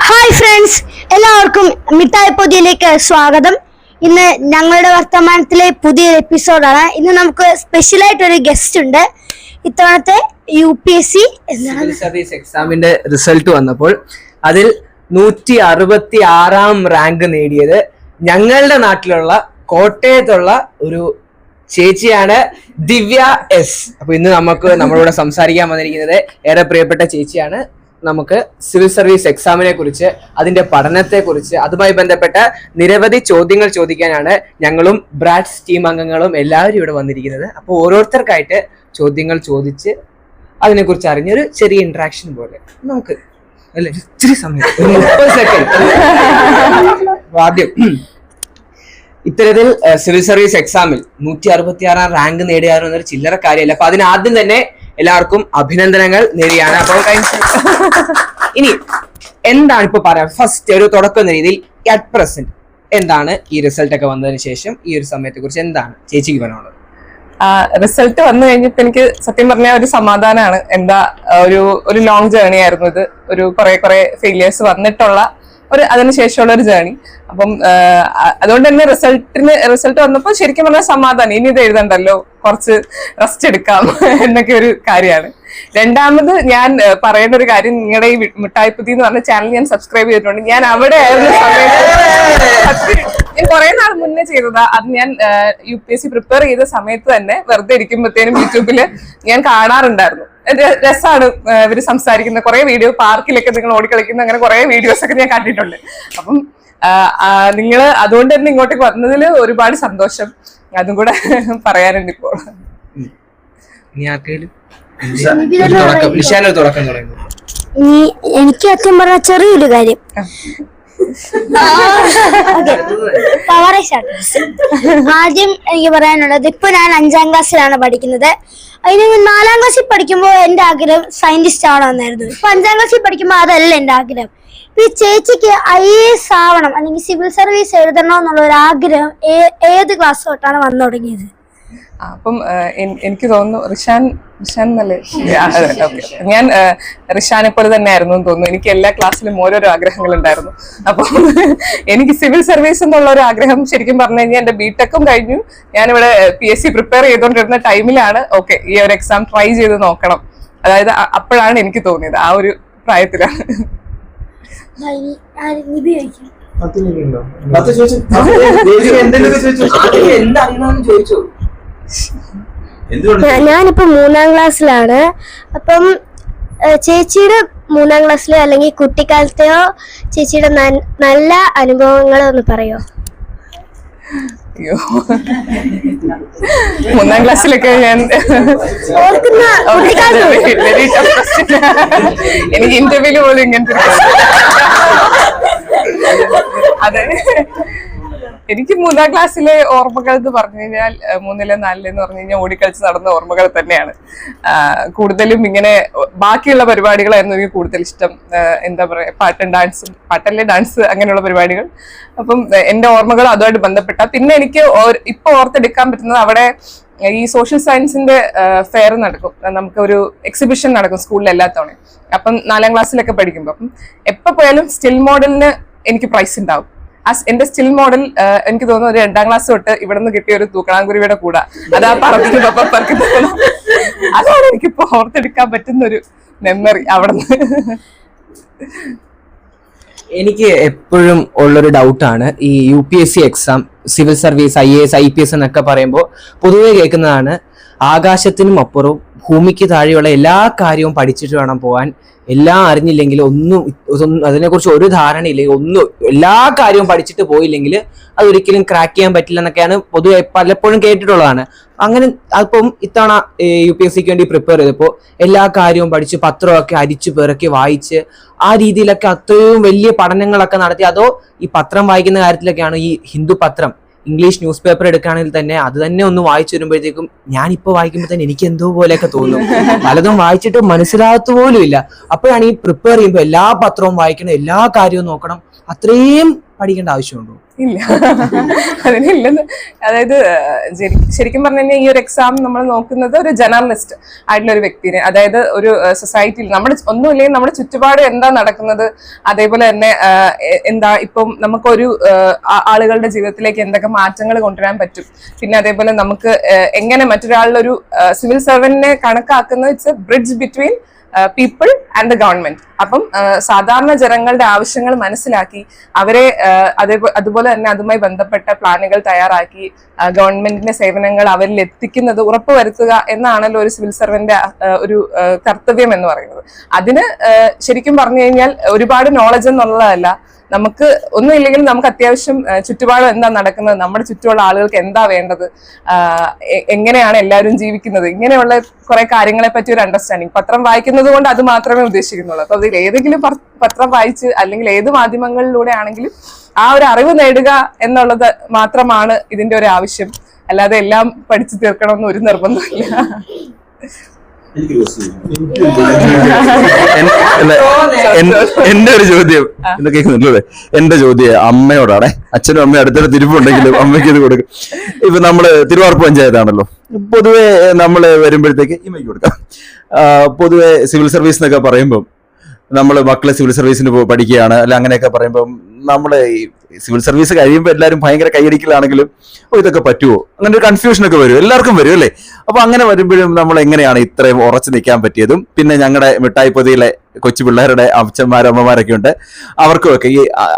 Hi friends, എല്ലാവർക്കും മിഠായി പൊതിയിലേക്ക് സ്വാഗതം. ഇന്ന് ഞങ്ങളുടെ വർത്തമാനത്തിലെ പുതിയൊരു എപ്പിസോഡാണ്. ഇന്ന് നമുക്ക് സ്പെഷ്യലായിട്ടൊരു ഗസ്റ്റ് ഉണ്ട്. ഇത്തവണത്തെ UPSC സിവിൽ സർവീസ് എക്സാമിന്റെ റിസൾട്ട് വന്നപ്പോൾ അതിൽ 166 റാങ്ക് നേടിയത് ഞങ്ങളുടെ നാട്ടിലുള്ള കോട്ടയത്തുള്ള ഒരു ചേച്ചിയാണ്, ദിവ്യ എസ്. അപ്പൊ ഇന്ന് നമുക്ക് നമ്മളോട് സംസാരിക്കാൻ വന്നിരിക്കുന്നത് ഏറെ പ്രിയപ്പെട്ട ചേച്ചിയാണ്. നമുക്ക് സിവിൽ സർവീസ് എക്സാമിനെ കുറിച്ച്, അതിന്റെ പഠനത്തെ കുറിച്ച്, അതുമായി ബന്ധപ്പെട്ട നിരവധി ചോദ്യങ്ങൾ ചോദിക്കാനാണ് ഞങ്ങളും ബ്രാറ്റ്സ് ടീം അംഗങ്ങളും എല്ലാവരും ഇവിടെ വന്നിരിക്കുന്നത്. അപ്പോൾ ഓരോരുത്തർക്കായിട്ട് ചോദ്യങ്ങൾ ചോദിച്ച് അതിനെക്കുറിച്ച് അറിഞ്ഞൊരു ചെറിയ ഇന്ററാക്ഷൻ പോലെ നമുക്ക് അല്ലെ ഇച്ചിരി സമയം 30 സെക്കൻഡ് ആദ്യം ഇത്തരത്തിൽ സിവിൽ സർവീസ് എക്സാമിൽ 166 റാങ്ക് നേടിയ എന്നൊരു ചില്ലറ കാര്യമല്ല. അപ്പൊ അതിനാദ്യം തന്നെ എല്ലാവർക്കും അഭിനന്ദനങ്ങൾ നേടിയാണ്. അപ്പോൾ ഇനി എന്താണ് ഇപ്പൊ പറയാം, ഫസ്റ്റ് ഒരു തുടക്കം എന്ന രീതിയിൽ അറ്റ് പ്രസന്റ് എന്താണ് ഈ റിസൾട്ട് ഒക്കെ വന്നതിന് ശേഷം ഈ ഒരു സമയത്തെ കുറിച്ച് എന്താണ് ചേച്ചിക്ക് പറയാനുള്ളത്? റിസൾട്ട് വന്നു കഴിഞ്ഞപ്പോ എനിക്ക് സത്യം പറഞ്ഞാൽ ഒരു സമാധാനമാണ്. എന്താ ഒരു ലോങ് ജേർണി ആയിരുന്നു ഇത്. ഒരു കുറെ ഫെയിലിയേഴ്സ് വന്നിട്ടുള്ള അതിനുശേഷമുള്ള ഒരു ജേർണി. അപ്പം അതുകൊണ്ട് തന്നെ റിസൾട്ട് വന്നപ്പോൾ ശരിക്കും പറഞ്ഞാൽ സമാധാനം, ഇനി ഇത് എഴുതണ്ടല്ലോ, കുറച്ച് റെസ്റ്റ് എടുക്കാം എന്നൊക്കെ ഒരു കാര്യമാണ്. രണ്ടാമത് ഞാൻ പറയേണ്ട ഒരു കാര്യം, നിങ്ങളുടെ ഈ മിഠായി പൊതി എന്ന് പറഞ്ഞ ചാനൽ ഞാൻ സബ്സ്ക്രൈബ് ചെയ്തിട്ടുണ്ട്. ഞാൻ അവിടെ ആയിരുന്ന സമയത്ത് ഞാൻ കുറെ നാൾ മുന്നേ ചെയ്തതാ. അത് ഞാൻ UPSC പ്രിപ്പയർ ചെയ്ത സമയത്ത് തന്നെ വെറുതെ ഇരിക്കുമ്പോഴത്തേനും യൂട്യൂബില് ഞാൻ കാണാറുണ്ടായിരുന്നു. രസമാണ് ഇവര് സംസാരിക്കുന്ന കുറെ വീഡിയോ, പാർക്കിലൊക്കെ നിങ്ങൾ ഓടിക്കളിക്കുന്ന അങ്ങനെ കുറെ വീഡിയോസ് ഒക്കെ ഞാൻ കണ്ടിട്ടുണ്ട്. അപ്പം നിങ്ങള് അതുകൊണ്ട് തന്നെ ഇങ്ങോട്ടേക്ക് വന്നതിൽ ഒരുപാട് സന്തോഷം. അതും കൂടെ പറയാനുണ്ട്. ഇപ്പോൾ എനിക്ക് സത്യം പറഞ്ഞ ചെറിയൊരു കാര്യം, ആദ്യം എനിക്ക് പറയാനുള്ളത്, ഇപ്പൊ ഞാൻ 5ാം ക്ലാസ്സിലാണ് പഠിക്കുന്നത്. അതിന് 4ാം ക്ലാസ്സിൽ പഠിക്കുമ്പോൾ എന്റെ ആഗ്രഹം സയന്റിസ്റ്റ് ആവണമെന്നായിരുന്നു. ഇപ്പൊ 5ാം ക്ലാസ്സിൽ പഠിക്കുമ്പോൾ അതല്ല എന്റെ ആഗ്രഹം. ഈ ചേച്ചിക്ക് IAS ആവണം അല്ലെങ്കിൽ സിവിൽ സർവീസ് എഴുതണം എന്നുള്ള ഒരു ആഗ്രഹം ഏത് ക്ലാസ് തൊട്ടാണ് വന്നു തുടങ്ങിയത്? അപ്പം എനിക്ക് തോന്നുന്നു റിഷാൻ എന്നല്ലേ, ഞാൻ റിഷാനെ പോലെ തന്നെ ആയിരുന്നു എന്ന് തോന്നുന്നു. എനിക്ക് എല്ലാ ക്ലാസ്സിലും ഓരോരോ ആഗ്രഹങ്ങൾ ഉണ്ടായിരുന്നു. അപ്പം എനിക്ക് സിവിൽ സർവീസ് എന്നുള്ള ഒരു ആഗ്രഹം ശരിക്കും പറഞ്ഞു കഴിഞ്ഞാൽ എന്റെ ബിടെക്കും കഴിഞ്ഞു. ഞാനിവിടെ PSC പ്രിപ്പയർ ചെയ്തുകൊണ്ടിരുന്ന ടൈമിലാണ് ഈ ഒരു എക്സാം ട്രൈ ചെയ്ത് നോക്കണം. അതായത് അപ്പോഴാണ് എനിക്ക് തോന്നിയത്, ആ ഒരു പ്രായത്തിലാണ്. ഞാനിപ്പോ 3ാം ക്ലാസ്സിലാണ്. അപ്പം ചേച്ചിയുടെ 3ാം ക്ലാസ്സിലോ അല്ലെങ്കിൽ കുട്ടിക്കാലത്തെയോ ചേച്ചിയുടെ നല്ല അനുഭവങ്ങളോ ഒന്ന് പറയോ? അയ്യോ, 3ാം ക്ലാസ്സിലൊക്കെ ഞാൻ എനിക്ക് ഇന്റർവ്യൂല് പോലും ഇങ്ങനത്തെ അതെ. എനിക്ക് 3ാം ക്ലാസ്സിലെ ഓർമ്മകൾ എന്ന് പറഞ്ഞു കഴിഞ്ഞാൽ 3ലെ 4ലെ എന്ന് പറഞ്ഞു കഴിഞ്ഞാൽ ഓടിക്കളിച്ച് നടന്ന ഓർമ്മകൾ തന്നെയാണ്. കൂടുതലും ഇങ്ങനെ ബാക്കിയുള്ള പരിപാടികളായിരുന്നു എനിക്ക് കൂടുതൽ ഇഷ്ടം. എന്താ പറയാ, ഡാൻസ് അങ്ങനെയുള്ള പരിപാടികൾ. അപ്പം എന്റെ ഓർമ്മകൾ അതുമായിട്ട് ബന്ധപ്പെട്ട. പിന്നെ എനിക്ക് ഇപ്പൊ ഓർത്തെടുക്കാൻ പറ്റുന്നത്, അവിടെ ഈ സോഷ്യൽ സയൻസിന്റെ ഫെയർ നടക്കും, നമുക്ക് ഒരു എക്സിബിഷൻ നടക്കും സ്കൂളിൽ എല്ലാ തവണയും. അപ്പം 4ാം ക്ലാസ്സിലൊക്കെ പഠിക്കുമ്പോൾ അപ്പം എപ്പോ പോയാലും സ്റ്റിൽ മോഡലിന് എനിക്ക് പ്രൈസ് ഉണ്ടാവും. എന്റെ സ്റ്റിൽ മോഡൽ എനിക്ക് തോന്നുന്നു ഒരു 2ാം ക്ലാസ് തൊട്ട് ഇവിടെ നിന്ന് കിട്ടിയ ഒരു തൂക്കണാങ്കുരുവിയുടെ കൂടെ അതാ പറക്കുന്നത്. അതാണ് എനിക്കിപ്പോ ഓർത്തെടുക്കാൻ പറ്റുന്ന ഒരു മെമ്മറി അവിടെ നിന്ന്. എനിക്ക് എപ്പോഴും ഉള്ളൊരു ഡൗട്ടാണ്, ഈ UPSC exam, civil service, IAS, IPS എന്നൊക്കെ പറയുമ്പോൾ പൊതുവെ കേൾക്കുന്നതാണ്, ആകാശത്തിനും അപ്പുറവും ഭൂമിക്ക് താഴെയുള്ള എല്ലാ കാര്യവും പഠിച്ചിട്ട് വേണം പോകാൻ. എല്ലാം അറിഞ്ഞില്ലെങ്കിൽ ഒന്നും അതിനെക്കുറിച്ച് ഒരു ധാരണയില്ലെങ്കിൽ എല്ലാ കാര്യവും പഠിച്ചിട്ട് പോയില്ലെങ്കിൽ അതൊരിക്കലും ക്രാക്ക് ചെയ്യാൻ പറ്റില്ല എന്നൊക്കെയാണ് പൊതുവെ പലപ്പോഴും കേട്ടിട്ടുള്ളതാണ്. അങ്ങനെ അപ്പം ഇത്തവണ UPSCക്ക് വേണ്ടി പ്രിപ്പയർ ചെയ്തപ്പോൾ എല്ലാ കാര്യവും പഠിച്ച് പത്രമൊക്കെ അരിച്ചു പെറുക്കി വായിച്ച് ആ രീതിയിലൊക്കെ അത്രയും വലിയ പഠനങ്ങളൊക്കെ നടത്തി, അതോ ഈ പത്രം വായിക്കുന്ന കാര്യത്തിലൊക്കെയാണ്, ഈ ഹിന്ദു പത്രം, ഇംഗ്ലീഷ് ന്യൂസ് പേപ്പർ എടുക്കുകയാണെങ്കിൽ തന്നെ അത് തന്നെ ഒന്ന് വായിച്ചു വരുമ്പോഴത്തേക്കും ഞാനിപ്പോൾ വായിക്കുമ്പോൾ തന്നെ എനിക്ക് എന്തോ പോലെയൊക്കെ തോന്നും. പലതും വായിച്ചിട്ട് മനസ്സിലാകത്ത പോലും ഇല്ല. അപ്പോഴാണ് ഈ പ്രിപ്പയർ ചെയ്യുമ്പോൾ എല്ലാ പത്രവും വായിക്കണം, എല്ലാ കാര്യവും നോക്കണം, അത്രയും പഠിക്കേണ്ട ആവശ്യമുണ്ടോ? ഇല്ല, അതിനില്ലെന്ന്. അതായത് ശരിക്കും പറഞ്ഞു കഴിഞ്ഞാൽ ഈ ഒരു എക്സാം നമ്മൾ നോക്കുന്നത് ഒരു ജേർണലിസ്റ്റ് ആയിട്ടുള്ള ഒരു വ്യക്തിനെ, അതായത് ഒരു സൊസൈറ്റിയിൽ നമ്മുടെ ഒന്നുമില്ലെങ്കിൽ നമ്മുടെ ചുറ്റുപാട് എന്താ നടക്കുന്നത്, അതേപോലെ തന്നെ എന്താ ഇപ്പം നമുക്കൊരു ആളുകളുടെ ജീവിതത്തിലേക്ക് എന്തൊക്കെ മാറ്റങ്ങൾ കൊണ്ടുവരാൻ പറ്റും, പിന്നെ അതേപോലെ നമുക്ക് എങ്ങനെ മറ്റൊരാളിലൊരു സിവിൽ സർവന്റിനെ കണക്കാക്കുന്നത് it's A bridge between people and the government. അപ്പം സാധാരണ ജനങ്ങളുടെ ആവശ്യങ്ങൾ മനസ്സിലാക്കി അവരെ അതുപോലെ തന്നെ അതുമായി ബന്ധപ്പെട്ട പ്ലാനുകൾ തയ്യാറാക്കി ഗവൺമെന്റിന്റെ സേവനങ്ങൾ അവരിൽ എത്തിക്കുന്നത് ഉറപ്പുവരുത്തുക എന്നാണല്ലോ ഒരു സിവിൽ സർവന്റെ ഒരു കർത്തവ്യം എന്ന് പറയുന്നത്. അതിന് ശരിക്കും പറഞ്ഞു കഴിഞ്ഞാൽ ഒരുപാട് നോളജ് എന്നുള്ളതല്ല, നമുക്ക് ഒന്നുമില്ലെങ്കിലും നമുക്ക് അത്യാവശ്യം ചുറ്റുപാടും എന്താ നടക്കുന്നത്, നമ്മുടെ ചുറ്റുമുള്ള ആളുകൾക്ക് എന്താ വേണ്ടത്, എങ്ങനെയാണ് എല്ലാവരും ജീവിക്കുന്നത്, ഇങ്ങനെയുള്ള കുറെ കാര്യങ്ങളെ പറ്റി ഒരു അണ്ടർസ്റ്റാൻഡിങ്. പത്രം വായിക്കുന്നത് കൊണ്ട് അത് മാത്രമേ ഉദ്ദേശിക്കുന്നുള്ളൂ. അപ്പൊ അതിൽ ഏതെങ്കിലും പത്രം വായിച്ച് അല്ലെങ്കിൽ ഏത് മാധ്യമങ്ങളിലൂടെ ആണെങ്കിലും ആ ഒരു അറിവ് നേടുക എന്നുള്ളത് മാത്രമാണ് ഇതിന്റെ ഒരു ആവശ്യം. അല്ലാതെ എല്ലാം പഠിച്ചു തീർക്കണമെന്ന് ഒരു നിർബന്ധമില്ല. എന്റെ ഒരു ചോദ്യം ഇത് കേൾക്കുന്നുണ്ടല്ലേ? എന്റെ ചോദ്യം അമ്മയോടാണേ. അച്ഛനും അമ്മയും അടുത്തിടെ തിരുപ്പുണ്ടെങ്കിലും അമ്മയ്ക്ക് ഇത് കൊടുക്കും. ഇപ്പൊ നമ്മള് തിരുവാർപ്പ് പഞ്ചായത്താണല്ലോ, പൊതുവെ നമ്മള് വരുമ്പോഴത്തേക്ക് ഇമ്മയ്ക്ക് കൊടുക്കാം. പൊതുവെ സിവിൽ സർവീസ് എന്നൊക്കെ പറയുമ്പോൾ നമ്മള് മക്കളെ സിവിൽ സർവീസിന് പഠിക്കുകയാണ് അല്ല അങ്ങനെയൊക്കെ പറയുമ്പോൾ നമ്മള് ഈ സിവിൽ സർവീസ് കഴിയുമ്പോൾ എല്ലാവരും ഭയങ്കര കൈയടിക്കലാണെങ്കിലും ഇതൊക്കെ പറ്റുമോ, അങ്ങനെ ഒരു കൺഫ്യൂഷനൊക്കെ വരും, എല്ലാവർക്കും വരും അല്ലേ? അപ്പൊ അങ്ങനെ വരുമ്പോഴും നമ്മൾ എങ്ങനെയാണ് ഇത്രയും ഉറച്ചു നിൽക്കാൻ പറ്റിയതും? പിന്നെ ഞങ്ങളുടെ മിഠായിപ്പൊതിയിലെ കൊച്ചു പിള്ളേരുടെ അച്ഛന്മാരും അമ്മമാരൊക്കെ ഉണ്ട്, അവർക്കുമൊക്കെ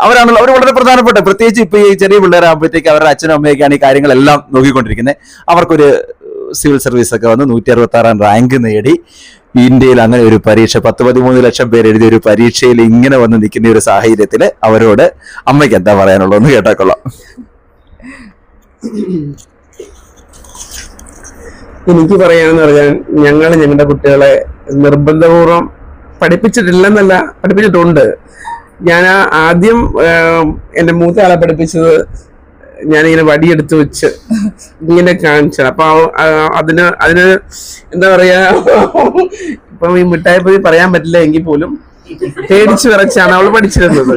അവർ വളരെ പ്രധാനപ്പെട്ട, പ്രത്യേകിച്ച് ഇപ്പൊ ഈ ചെറിയ പിള്ളേരാകുമ്പോഴത്തേക്ക് അവരുടെ അച്ഛനും അമ്മയൊക്കെയാണ് ഈ കാര്യങ്ങളെല്ലാം നോക്കിക്കൊണ്ടിരിക്കുന്നത്. അവർക്കൊരു സിവിൽ സർവീസ് ഒക്കെ വന്ന് 166 റാങ്ക് നേടി ഇന്ത്യയിൽ അങ്ങനെ ഒരു പരീക്ഷ 10-13 ലക്ഷം പേര് എഴുതിയ ഒരു പരീക്ഷയിൽ ഇങ്ങനെ വന്ന് നിൽക്കുന്ന ഒരു സാഹചര്യത്തില് അവരോട് അമ്മയ്ക്ക് എന്താ പറയാനുള്ളത് എന്ന് കേട്ടാക്കൊള്ളാം. എനിക്ക് പറയാന്ന് പറഞ്ഞാൽ ഞങ്ങളുടെ കുട്ടികളെ നിർബന്ധപൂർവം പഠിപ്പിച്ചിട്ടില്ലെന്നല്ല, പഠിപ്പിച്ചിട്ടുണ്ട്. ഞാൻ ആദ്യം എൻ്റെ മൂത്ത ആളെ പഠിപ്പിച്ചത് ഞാനിങ്ങനെ വടിയെടുത്ത് വെച്ച് ഇങ്ങനെ കാണിച്ചത്. അപ്പൊ അതിന് എന്താ പറയാ, ഇപ്പം ഈ മിഠായിപ്പൊതി പറയാൻ പറ്റില്ല എങ്കിൽ പോലും പേടിച്ച് വിറച്ചാണ് അവള് പഠിച്ചിരുന്നത്.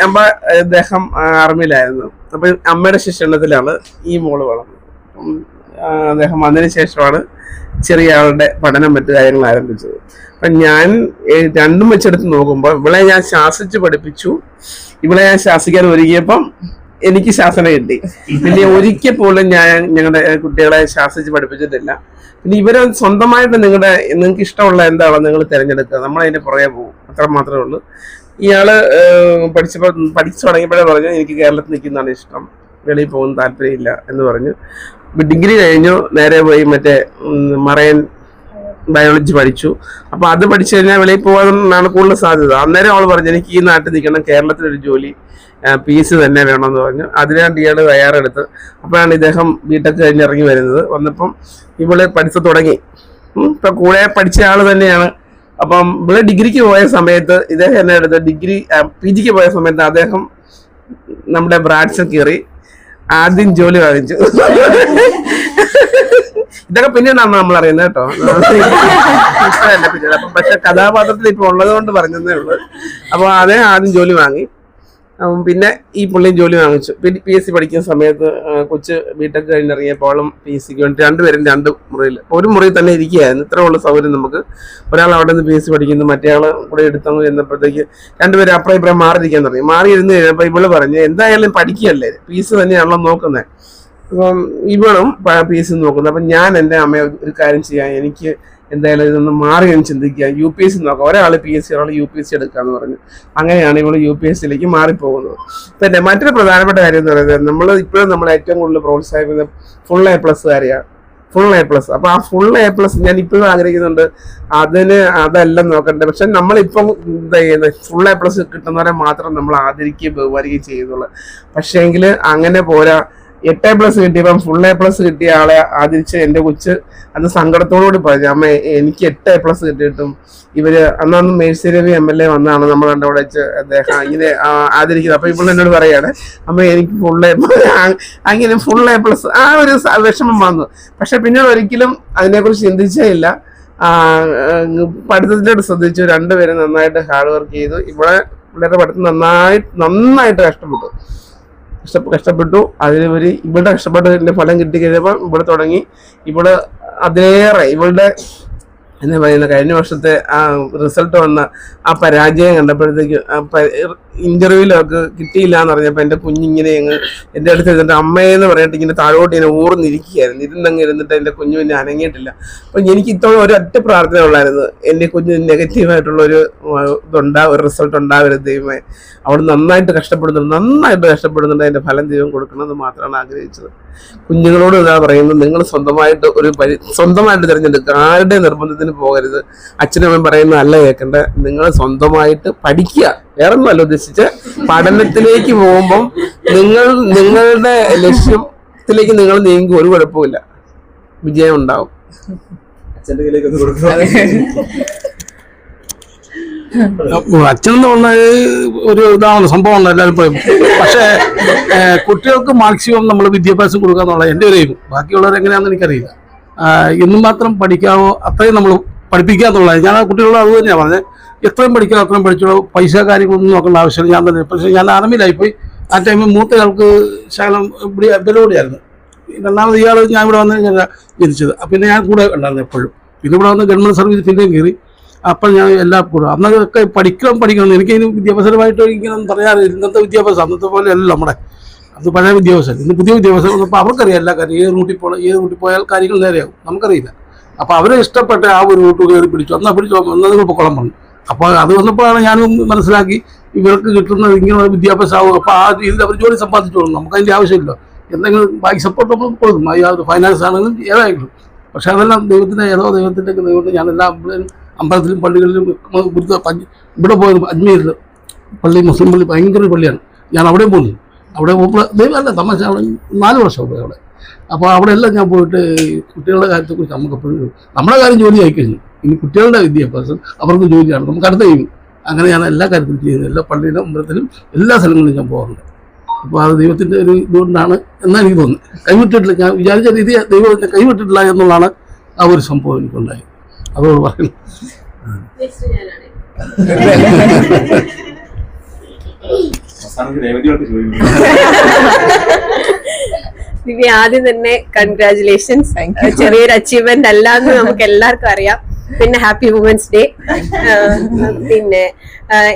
അമ്മ അദ്ദേഹം ആർമിയിലായിരുന്നു. അപ്പൊ അമ്മയുടെ ശിക്ഷണത്തിലാണ് ഈ മോള് വളർന്നത്. അദ്ദേഹം വന്നതിന് ശേഷമാണ് ചെറിയ ആളുടെ പഠനം മറ്റു കാര്യങ്ങൾ ആരംഭിച്ചത്. അപ്പൊ ഞാൻ രണ്ടും വെച്ചെടുത്ത് നോക്കുമ്പോൾ ഇവളെ ഞാൻ ശാസിച്ച് പഠിപ്പിച്ചു, ഇവളെ ഞാൻ ശാസിക്കാൻ ഒരുങ്ങിയപ്പം എനിക്ക് ശാസന കിട്ടി. പിന്നെ ഒരിക്കൽ പോലും ഞാൻ ഞങ്ങളുടെ കുട്ടികളെ ശാസിച്ച് പഠിപ്പിച്ചിട്ടില്ല. പിന്നെ ഇവരെ സ്വന്തമായിട്ട് നിങ്ങൾക്ക് ഇഷ്ടമുള്ള എന്താണോ നിങ്ങൾ തിരഞ്ഞെടുക്കുക, നമ്മളതിന്റെ പുറകെ പോകും, അത്ര മാത്രമേ ഉള്ളൂ. ഇയാള് പഠിച്ചു തുടങ്ങിയപ്പോഴേ പറഞ്ഞു എനിക്ക് കേരളത്തിൽ നിൽക്കുന്നതാണ് ഇഷ്ടം, വെളിയിൽ പോകുന്ന താല്പര്യമില്ല എന്ന് പറഞ്ഞു. ഡിഗ്രി കഴിഞ്ഞു, നേരെ പോയി മറ്റേ മറൈൻ ബയോളജി പഠിച്ചു. അപ്പൊ അത് പഠിച്ചു കഴിഞ്ഞാൽ വെളിയിൽ പോകാനാണ് കൂടുതൽ സാധ്യത. അന്നേരം അവൾ പറഞ്ഞു എനിക്ക് ഈ നാട്ടിൽ നിൽക്കണം, കേരളത്തിലൊരു ജോലി പീസ് തന്നെ വേണമെന്ന് പറഞ്ഞു. അതിനാണ് ഇയാള് തയ്യാറെടുത്ത്. അപ്പോഴാണ് ഇദ്ദേഹം ബിടെക് കഴിഞ്ഞിറങ്ങി വരുന്നത്. വന്നപ്പം ഇവള് പഠിച്ചു തുടങ്ങി. ഇപ്പൊ കൂടെ പഠിച്ച ആള് തന്നെയാണ്. അപ്പം ഇവിടെ ഡിഗ്രിക്ക് പോയ സമയത്ത് ഇദ്ദേഹം എന്നെ എടുത്ത് PG ക്ക് പോയ സമയത്ത് അദ്ദേഹം നമ്മുടെ ബ്രാഡ്സിൽ കയറി ആദ്യം ജോലി വാങ്ങിച്ചു. ഇതൊക്കെ പിന്നീടാണ് നമ്മൾ അറിയുന്നത് കേട്ടോ. അപ്പം പക്ഷെ കഥാപാത്രത്തിൽ ഇപ്പൊ ഉള്ളത് കൊണ്ട് പറഞ്ഞതേ ഉള്ളൂ. അപ്പൊ അദ്ദേഹം ആദ്യം ജോലി വാങ്ങി, പിന്നെ ഈ പുള്ളിയും ജോലി വാങ്ങിച്ചു. PSC പഠിക്കുന്ന സമയത്ത് കൊച്ച് ബിടെക് കഴിഞ്ഞിറങ്ങിയപ്പോഴും PSC ക്ക് വേണ്ടി രണ്ടുപേരും 2 മുറിയിൽ, ഒരു മുറിയിൽ തന്നെ ഇരിക്കുകയായിരുന്നു. ഇത്ര ഉള്ള സൗകര്യം നമുക്ക്. ഒരാൾ അവിടെ നിന്ന് PSC പഠിക്കുന്നു, മറ്റേ ആൾ കൂടെ എടുത്തങ്ങ് ചെന്നപ്പോഴത്തേക്ക് രണ്ടുപേരും അപ്പുറം ഇപ്പുറം മാറിയിരിക്കാൻ തുടങ്ങി. മാറിയിരുന്ന് കഴിഞ്ഞപ്പോൾ ഇവള് പറഞ്ഞ് എന്തായാലും പഠിക്കുകയല്ലേ, PSC തന്നെയാണല്ലോ നോക്കുന്നത്. അപ്പം ഇവളും PSC നോക്കുന്നത്. അപ്പം ഞാൻ എൻ്റെ അമ്മയെ ഒരു കാര്യം ചെയ്യാം, എനിക്ക് എന്തായാലും ഇതൊന്ന് മാറി എന്ന് ചിന്തിക്കുക, UPSC നോക്കാം, ഒരാൾ PSC ഒരാൾ UPSC എടുക്കാന്ന് പറഞ്ഞു. അങ്ങനെയാണ് ഇവള് UPSCയിലേക്ക് മാറിപ്പോകുന്നത്. പിന്നെ മറ്റൊരു പ്രധാനപ്പെട്ട കാര്യം എന്ന് പറയുന്നത് നമ്മൾ ഇപ്പോഴും നമ്മൾ ഏറ്റവും കൂടുതൽ പ്രോത്സാഹിപ്പിക്കുന്നത് ഫുൾ A+ കാരെയാണ്. Full A+. അപ്പൊ ആ ഫുൾ A+ ഞാൻ ഇപ്പോഴും ആഗ്രഹിക്കുന്നുണ്ട്. അതെല്ലാം നോക്കണ്ടേ. പക്ഷെ നമ്മളിപ്പം എന്താ ചെയ്യുന്നത്, ഫുൾ A+ കിട്ടുന്നവരെ മാത്രം നമ്മൾ ആദരിക്കുകയും ബഹുമാനിക്കുകയും ചെയ്യുന്നുള്ളു. പക്ഷേ എങ്കിൽ അങ്ങനെ പോരാ. 8A+ കിട്ടിയപ്പം ഫുൾ A+ കിട്ടിയ ആളെ ആദരിച്ച് എൻ്റെ കൊച്ച് അത് സങ്കടത്തോടുകൂടി പറഞ്ഞു, അമ്മ എനിക്ക് 8A+ കിട്ടിയിട്ടും ഇവര് അന്നൊന്നും മേഴ്സി രവി MLA വന്നാണ് നമ്മൾ എൻ്റെ അവിടെ വെച്ച് അദ്ദേഹം ഇങ്ങനെ ആദരിക്കുന്നത്. അപ്പൊ ഇപ്പോൾ എന്നോട് പറയാണ് അമ്മ എനിക്ക് അങ്ങനെ ഫുൾ A+. ആ ഒരു വിഷമം വന്നു. പക്ഷെ പിന്നീട് ഒരിക്കലും അതിനെക്കുറിച്ച് ചിന്തിച്ചേ ഇല്ല. പഠിത്തത്തിലോട്ട് ശ്രദ്ധിച്ചു. രണ്ടുപേരും നന്നായിട്ട് ഹാർഡ് വർക്ക് ചെയ്തു. ഇവിടെ പിള്ളേരുടെ പഠിത്തം നന്നായിട്ട് കഷ്ടപ്പെട്ടു. അതിലുപരി ഇവിടെ കഷ്ടപ്പെട്ടതിന്റെ ഫലം കിട്ടിക്കഴിഞ്ഞപ്പോൾ ഇവിടെ തുടങ്ങി. ഇവിടെ അതിലേറെ ഇവളുടെ എന്താ പറയുന്നത്, കഴിഞ്ഞ വർഷത്തെ ആ റിസൾട്ട് വന്ന ആ പരാജയം കണ്ടപ്പോഴത്തേക്ക് ഇന്റർവ്യൂലൊക്കെ കിട്ടിയില്ല എന്ന് പറഞ്ഞപ്പോൾ എൻ്റെ കുഞ്ഞിങ്ങനെ എൻ്റെ അടുത്ത് ഇരുന്നിട്ട് അമ്മയെന്ന് പറഞ്ഞിട്ട് ഇങ്ങനെ താഴോട്ട് ഇങ്ങനെ ഊർന്നിരിക്കുകയായിരുന്നു. ഇരുന്നിട്ട് എൻ്റെ കുഞ്ഞു പിന്നെ അനങ്ങിയിട്ടില്ല. അപ്പം എനിക്ക് ഇത്തോളം ഒരൊറ്റ പ്രാർത്ഥന ഉള്ളായിരുന്നു, എൻ്റെ കുഞ്ഞ് നെഗറ്റീവായിട്ടുള്ളൊരു ഒരു റിസൾട്ട് ഉണ്ടാവരുത് ദൈവമേ. അവൾ നന്നായിട്ട് കഷ്ടപ്പെടുന്നുണ്ട്. അതിൻ്റെ ഫലം ദൈവം കൊടുക്കണമെന്ന് മാത്രമാണ് ആഗ്രഹിച്ചത്. കുഞ്ഞുങ്ങളോട് ഇതാ പറയുന്നത്, നിങ്ങൾ സ്വന്തമായിട്ട് തിരഞ്ഞെടുക്കുക, ആരുടെ നിർബന്ധത്തിന് പോകരുത്. അച്ഛനമ്മ പറയുന്ന അല്ല കേൾക്കേണ്ട, നിങ്ങൾ സ്വന്തമായിട്ട് പഠിക്കുക. വേറെ ഒന്നുമല്ല ഉദ്ദേശിച്ച്, പഠനത്തിലേക്ക് പോകുമ്പം നിങ്ങളുടെ ലക്ഷ്യത്തിലേക്ക് നിങ്ങൾ നീങ്ങി ഒരു കുഴപ്പമില്ല, വിജയം ഉണ്ടാവും. അച്ഛൻ്റെ കയ്യിലേക്ക് കൊടുക്കുക. അച്ഛനെന്ന് പറഞ്ഞാൽ ഒരു ഇതാണ് സംഭവമാണ് എല്ലാവരും പറയും. പക്ഷേ കുട്ടികൾക്ക് മാക്സിമം നമ്മൾ വിദ്യാഭ്യാസം കൊടുക്കുക എന്നുള്ളത് എൻ്റെ ഒരു എയിം. ബാക്കിയുള്ളവർ എങ്ങനെയാണെന്ന് എനിക്കറിയില്ല. എന്നും മാത്രം പഠിക്കാമോ അത്രയും നമ്മൾ പഠിപ്പിക്കുക എന്നുള്ളത്. ഞാൻ ആ കുട്ടികളോട് അത് തന്നെയാണ് പറഞ്ഞത്, എത്രയും പഠിക്കുക അത്രയും പഠിച്ചോളൂ, പൈസ കാര്യങ്ങളൊന്നും നോക്കേണ്ട ആവശ്യമില്ല. ഞാൻ തന്നെ, പക്ഷേ ഞാൻ ആർമിയിലായിപ്പോയി. ആ ടൈമിൽ മൂത്തയാൾക്ക് ശകലം ബലോടിയായിരുന്നു. രണ്ടാമത് ഇയാൾ ഞാൻ ഇവിടെ വന്ന് ജനിച്ചത്. പിന്നെ ഞാൻ കൂടെ ഉണ്ടായിരുന്നു എപ്പോഴും. പിന്നെ ഇവിടെ വന്ന് ഗവൺമെൻറ് സർവീസ് പിന്നെയും കയറി. അപ്പം ഞാൻ എല്ലാ കൂടെ അന്നൊക്കെ പഠിക്കണം. എനിക്കതിന് വിദ്യാഭ്യാസപരമായിട്ട് എനിക്കൊന്നും പറയാറില്ല. ഇന്നത്തെ വിദ്യാഭ്യാസം അന്നത്തെ പോലെ അല്ല നമ്മുടെ. അത് പഴയ വിദ്യാഭ്യാസം. ഇന്ന് പുതിയ വിദ്യാഭ്യാസം വന്നപ്പോൾ അവർക്കറിയാം എല്ലാ കാര്യം. ഏത് റൂട്ടിൽ പോയാൽ കാര്യങ്ങൾ നേരെയാവും, നമുക്കറിയില്ല. അപ്പോൾ അവരെ ഇഷ്ടപ്പെട്ട ആ ഒരു റൂട്ട് കയറി പിടിച്ചു. നിങ്ങൾ പൊക്കോളം പറഞ്ഞു. അപ്പോൾ അത് വന്നപ്പോഴാണ് ഞാനും മനസ്സിലാക്കി ഇവർക്ക് കിട്ടുന്നത് ഇങ്ങനെയുള്ള വിദ്യാഭ്യാസമാവും. അപ്പോൾ ആ രീതിയിൽ അവർ ജോലി സമ്പാദിച്ചോളും, നമുക്കതിൻ്റെ ആവശ്യമില്ല. എന്തെങ്കിലും ബാക്കി സപ്പോർട്ട് നമ്മൾ കൊടുക്കും, അത് ഫൈനാൻസ് ആണെങ്കിലും ഏതായാലും. പക്ഷെ അതെല്ലാം ദൈവത്തിൻ്റെ ഞാൻ എല്ലാ അമ്പലത്തിലും പള്ളികളിലും ഇവിടെ പോയത് അജ്മീരിൽ പള്ളി, മുസ്ലിം പള്ളി, ഭയങ്കര ഒരു പള്ളിയാണ്. ഞാൻ അവിടെ പോകുന്നു. അവിടെ പോകുമ്പോൾ ദൈവമല്ല തമാശ, അവിടെ 4 വർഷം പോയി അവിടെ. അപ്പോൾ അവിടെ എല്ലാം ഞാൻ പോയിട്ട് കുട്ടികളുടെ കാര്യത്തെക്കുറിച്ച് നമുക്കെപ്പോഴും നമ്മുടെ കാര്യം ജോലി ആയിക്കഴിഞ്ഞു. ഇനി കുട്ടികളുടെ വിദ്യാഭ്യാസം അവർക്ക് ജോലിയാണ്, നമുക്ക് അടുത്ത ചെയ്യും. അങ്ങനെ ഞാൻ എല്ലാ കാര്യത്തിലും ചെയ്യുന്നത്. എല്ലാ പള്ളിയിലും അമ്പലത്തിലും എല്ലാ സ്ഥലങ്ങളിലും ഞാൻ പോകാറുണ്ട്. അപ്പോൾ അത് ദൈവത്തിൻ്റെ ഒരു ഇതുകൊണ്ടാണ് എന്നാണ് എനിക്ക് തോന്നുന്നത്. കൈവിട്ടിട്ടില്ല, ഞാൻ വിചാരിച്ച രീതി ദൈവത്തെ കൈവിട്ടിട്ടില്ല എന്നുള്ളതാണ് ആ ഒരു സംഭവം എനിക്കുണ്ടായത്. അതോട് പറയുന്നു. ദിവ്യ, ആദ്യം തന്നെ കൺഗ്രാറ്റുലേഷൻസ്. ചെറിയൊരു അച്ചീവ്മെന്റ് അല്ലാന്ന് നമുക്ക് എല്ലാവർക്കും അറിയാം. പിന്നെ ഹാപ്പി വുമൻസ് ഡേ. പിന്നെ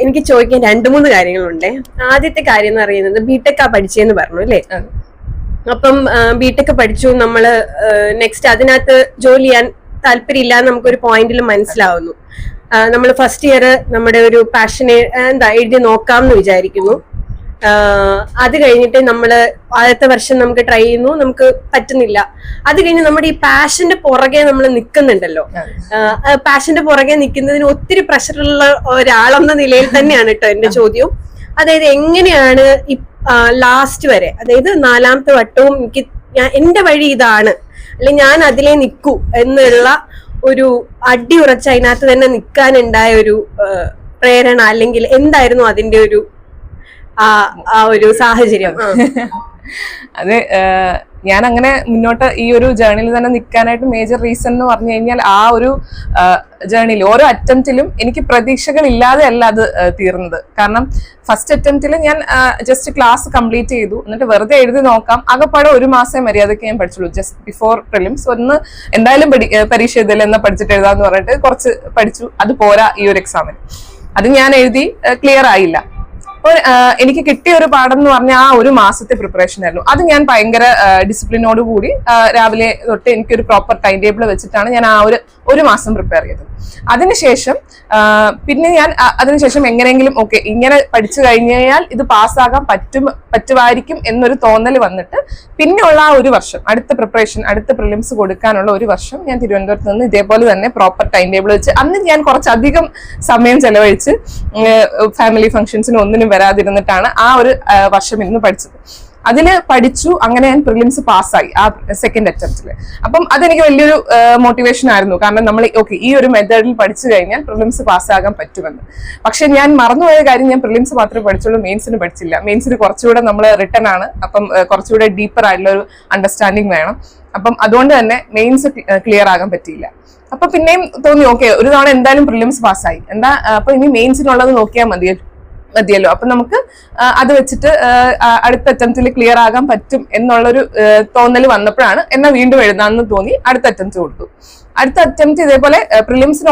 എനിക്ക് ചോദിക്കാൻ 2-3 കാര്യങ്ങളുണ്ട്. ആദ്യത്തെ കാര്യം എന്ന് പറയുന്നത്, ബിടെക് പഠിച്ചെന്ന് പറഞ്ഞു അല്ലേ? അപ്പം ബിടെക് പഠിച്ചു, നമ്മള് നെക്സ്റ്റ് അതിനകത്ത് ജോലി ചെയ്യാൻ താല്പര്യമില്ല എന്ന് നമുക്കൊരു പോയിന്റിൽ മനസ്സിലാവുന്നു. നമ്മൾ ഫസ്റ്റ് ഇയർ നമ്മുടെ ഒരു പാഷനെ എഴുതി നോക്കാം എന്ന് വിചാരിക്കുന്നു. അത് കഴിഞ്ഞിട്ട് നമ്മള് ആദ്യത്തെ വർഷം നമുക്ക് ട്രൈ ചെയ്യുന്നു, നമുക്ക് പറ്റുന്നില്ല. അത് കഴിഞ്ഞ് നമ്മുടെ ഈ പാഷന്റെ പുറകെ നമ്മൾ നിൽക്കുന്നുണ്ടല്ലോ. പാഷന്റെ പുറകെ നിൽക്കുന്നതിന് ഒത്തിരി പ്രഷറുള്ള ഒരാളെന്ന നിലയിൽ തന്നെയാണ് കേട്ടോ എന്റെ ചോദ്യം. അതായത് എങ്ങനെയാണ് ഈ ലാസ്റ്റ് വരെ, അതായത് 4ാമത്തെ വട്ടവും എന്റെ വഴി ഇതാണ്, അല്ലെങ്കിൽ ഞാൻ അതിലേ നിൽക്കൂ എന്നുള്ള ഒരു അടിയുറച്ച് അതിനകത്ത് തന്നെ നിൽക്കാനുണ്ടായ ഒരു പ്രേരണ, അല്ലെങ്കിൽ എന്തായിരുന്നു അതിന്റെ ഒരു ആ ഒരു സാഹചര്യം? അത് ഞാൻ അങ്ങനെ മുന്നോട്ട് ഈ ഒരു ജേർണിയിൽ തന്നെ നിൽക്കാനായിട്ട് മേജർ റീസൺ എന്ന് പറഞ്ഞു കഴിഞ്ഞാൽ, ആ ഒരു ജേർണിയിൽ ഓരോ അറ്റംപ്റ്റിലും എനിക്ക് പ്രതീക്ഷകൾ ഇല്ലാതെ അല്ല അത് തീർന്നത്. കാരണം ഫസ്റ്റ് അറ്റംപ്റ്റിൽ ഞാൻ ജസ്റ്റ് ക്ലാസ് കംപ്ലീറ്റ് ചെയ്തു, എന്നിട്ട് വെറുതെ എഴുതി നോക്കാം, ആകെപ്പാടെ 1 മാസം മര്യാദയ്ക്ക് ഞാൻ പഠിച്ചുള്ളൂ. ജസ്റ്റ് ബിഫോർ പ്രിലിംസ് ഒന്ന് എന്തായാലും പരീക്ഷ എഴുതില്ല എന്നാ പഠിച്ചിട്ട് എഴുതാന്ന് പറഞ്ഞിട്ട് കുറച്ച് പഠിച്ചു. അത് പോരാ ഈ ഒരു എക്സാമിന്. അത് ഞാൻ എഴുതി ക്ലിയർ ആയില്ല. എനിക്ക് കിട്ടിയ ഒരു പാഠം എന്ന് പറഞ്ഞാൽ ആ 1 മാസത്തെ പ്രിപ്പറേഷൻ ആയിരുന്നു. അത് ഞാൻ ഭയങ്കര ഡിസിപ്ലിനോട് കൂടി രാവിലെ തൊട്ട് എനിക്കൊരു പ്രോപ്പർ ടൈം ടേബിൾ വെച്ചിട്ടാണ് ഞാൻ ആ ഒരു മാസം പ്രിപ്പയർ ചെയ്തത്. അതിനുശേഷം പിന്നെ ഞാൻ അതിനുശേഷം എങ്ങനെയെങ്കിലും ഓക്കെ ഇങ്ങനെ പഠിച്ചു കഴിഞ്ഞാൽ ഇത് പാസ്സാകാൻ പറ്റുമായിരിക്കും എന്നൊരു തോന്നൽ വന്നിട്ട് പിന്നെയുള്ള ആ 1 വർഷം അടുത്ത പ്രിപ്പറേഷൻ, അടുത്ത പ്രിലിംസ് കൊടുക്കാനുള്ള 1 വർഷം ഞാൻ തിരുവനന്തപുരത്ത് നിന്ന് ഇതേപോലെ തന്നെ പ്രോപ്പർ ടൈം ടേബിൾ വെച്ച് അന്ന് ഞാൻ കുറച്ചധികം സമയം ചെലവഴിച്ച് ഫാമിലി ഫംഗ്ഷൻസിന് ഒന്നിനും വരാതിരുന്നിട്ടാണ് ആ ഒരു വർഷം ഇരുന്ന് പഠിച്ചത്. അതില് പഠിച്ചു. അങ്ങനെ ഞാൻ പ്രിലിംസ് പാസ്സായി ആ സെക്കൻഡ് അറ്റംപ്റ്റില്. അപ്പം അതെനിക്ക് വലിയൊരു മോട്ടിവേഷൻ ആയിരുന്നു. കാരണം നമ്മൾ ഓക്കെ ഈ ഒരു മെത്തേഡിൽ പഠിച്ചു കഴിഞ്ഞാൽ പ്രിലിംസ് പാസ്സാകാൻ പറ്റുമെന്ന്. പക്ഷെ ഞാൻ മറന്നുപോയ കാര്യം, ഞാൻ പ്രിലിംസ് മാത്രമേ പഠിച്ചുള്ളൂ, മെയിൻസിന് പഠിച്ചില്ല. മെയിൻസിന് കുറച്ചുകൂടെ നമ്മൾ റിട്ടൺ ആണ്, അപ്പം കുറച്ചുകൂടെ ഡീപ്പർ ആയിട്ടുള്ള ഒരു അണ്ടർസ്റ്റാൻഡിങ് വേണം. അപ്പം അതുകൊണ്ട് തന്നെ മെയിൻസ് ക്ലിയർ ആകാൻ പറ്റിയില്ല. അപ്പൊ പിന്നെയും തോന്നി ഓക്കെ ഒരു തവണ എന്തായാലും പ്രിലിംസ് പാസ്സായി, അപ്പൊ ഇനി മെയിൻസിനുള്ളത് നോക്കിയാൽ മതി മതിയല്ലോ. അപ്പൊ നമുക്ക് അത് വെച്ചിട്ട് അടുത്ത അറ്റംപ്റ്റിൽ ക്ലിയർ ആകാൻ പറ്റും എന്നുള്ളൊരു തോന്നൽ വന്നപ്പോഴാണ് എന്നാ വീണ്ടും എഴുതാമെന്ന് തോന്നി അടുത്ത അറ്റംപ്റ്റ് കൊടുത്തു. അടുത്ത അറ്റംപ്റ്റ് ഇതേപോലെ പ്രിലിംസിന്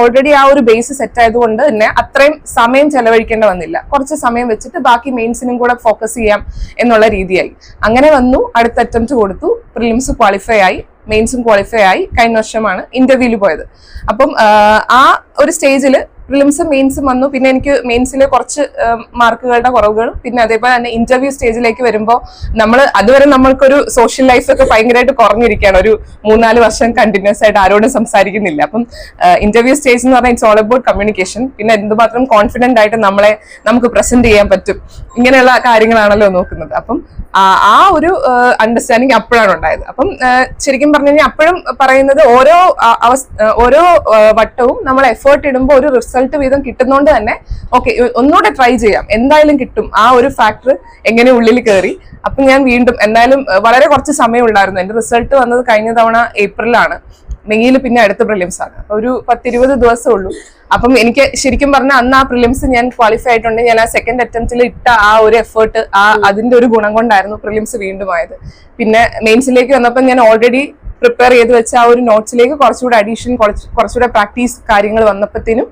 ഓൾറെഡി ആ ഒരു ബേസ് സെറ്റ് ആയതുകൊണ്ട് തന്നെ അത്രയും സമയം ചെലവഴിക്കേണ്ട വന്നില്ല. കുറച്ച് സമയം വെച്ചിട്ട് ബാക്കി മെയിൻസിനും കൂടെ ഫോക്കസ് ചെയ്യാം എന്നുള്ള രീതിയായി. അങ്ങനെ വന്നു, അടുത്ത അറ്റംപ്റ്റ് കൊടുത്തു, പ്രിലിംസ് ക്വാളിഫൈ ആയി, മെയിൻസും ക്വാളിഫൈ ആയി. കഴിഞ്ഞ വർഷമാണ് ഇന്റർവ്യൂവിൽ പോയത്. അപ്പം ആ ഒരു സ്റ്റേജിൽ പ്രിലിംസും മെയിൻസും വന്നു. പിന്നെ എനിക്ക് മെയിൻസിൽ കുറച്ച് മാർക്കുകളുടെ കുറവുകളും പിന്നെ അതേപോലെ തന്നെ ഇന്റർവ്യൂ സ്റ്റേജിലേക്ക് വരുമ്പോൾ അതുവരെ നമ്മൾക്കൊരു സോഷ്യൽ ലൈഫ് ഒക്കെ ഭയങ്കരമായിട്ട് കുറഞ്ഞിരിക്കുകയാണ്. ഒരു 3-4 വർഷം കണ്ടിന്യൂസ് ആയിട്ട് ആരോടും സംസാരിക്കുന്നില്ല. അപ്പം ഇന്റർവ്യൂ സ്റ്റേജ് എന്ന് പറഞ്ഞാൽ ഇറ്റ്സ് ഓൾ അബൌട്ട് കമ്മ്യൂണിക്കേഷൻ. പിന്നെ എന്തുമാത്രം കോൺഫിഡന്റ് ആയിട്ട് നമുക്ക് പ്രസന്റ് ചെയ്യാൻ പറ്റും, ഇങ്ങനെയുള്ള കാര്യങ്ങളാണല്ലോ നോക്കുന്നത്. അപ്പം ആ ഒരു അണ്ടർസ്റ്റാൻഡിങ് അപ്പോഴാണ് ഉണ്ടായത്. അപ്പം ശരിക്കും പറഞ്ഞു കഴിഞ്ഞാൽ അപ്പോഴും പറയുന്നത് ഓരോ വട്ടവും നമ്മൾ എഫേർട്ട് ഇടുമ്പോൾ ഒരു റിസൾട്ട് വീതം കിട്ടുന്നോണ്ട് തന്നെ ഓക്കെ ഒന്നുകൂടെ ട്രൈ ചെയ്യാം, എന്തായാലും കിട്ടും. ആ ഒരു ഫാക്ടർ എങ്ങനെ ഉള്ളിൽ കയറി. അപ്പൊ ഞാൻ വീണ്ടും എന്തായാലും വളരെ കുറച്ച് സമയം ഉണ്ടായിരുന്നു. എന്റെ റിസൾട്ട് വന്നത് കഴിഞ്ഞ തവണ ഏപ്രിലാണ്, മെയ്യിൽ പിന്നെ അടുത്ത പ്രിലിംസ് ആണ്. അപ്പൊ ഒരു 10-20 ദിവസമേ ഉള്ളൂ. അപ്പം എനിക്ക് ശരിക്കും പറഞ്ഞാൽ അന്ന് ആ പ്രിലിംസ് ഞാൻ ക്വാളിഫൈ ആയിട്ടുണ്ട്. ഞാൻ ആ സെക്കൻഡ് അറ്റംപ്റ്റിൽ ഇട്ട ആ ഒരു എഫേർട്ട് അതിന്റെ ഒരു ഗുണം കൊണ്ടായിരുന്നു പ്രിലിംസ് വീണ്ടും ആയത്. പിന്നെ മെയിൻസിലേക്ക് വന്നപ്പോൾ ഞാൻ ഓൾറെഡി പ്രിപ്പയർ ചെയ്ത് വെച്ച ആ ഒരു നോട്ട്സിലേക്ക് കുറച്ചുകൂടെ അഡീഷൻ കുറച്ചുകൂടെ പ്രാക്ടീസ് കാര്യങ്ങൾ വന്നപ്പോഴത്തേനും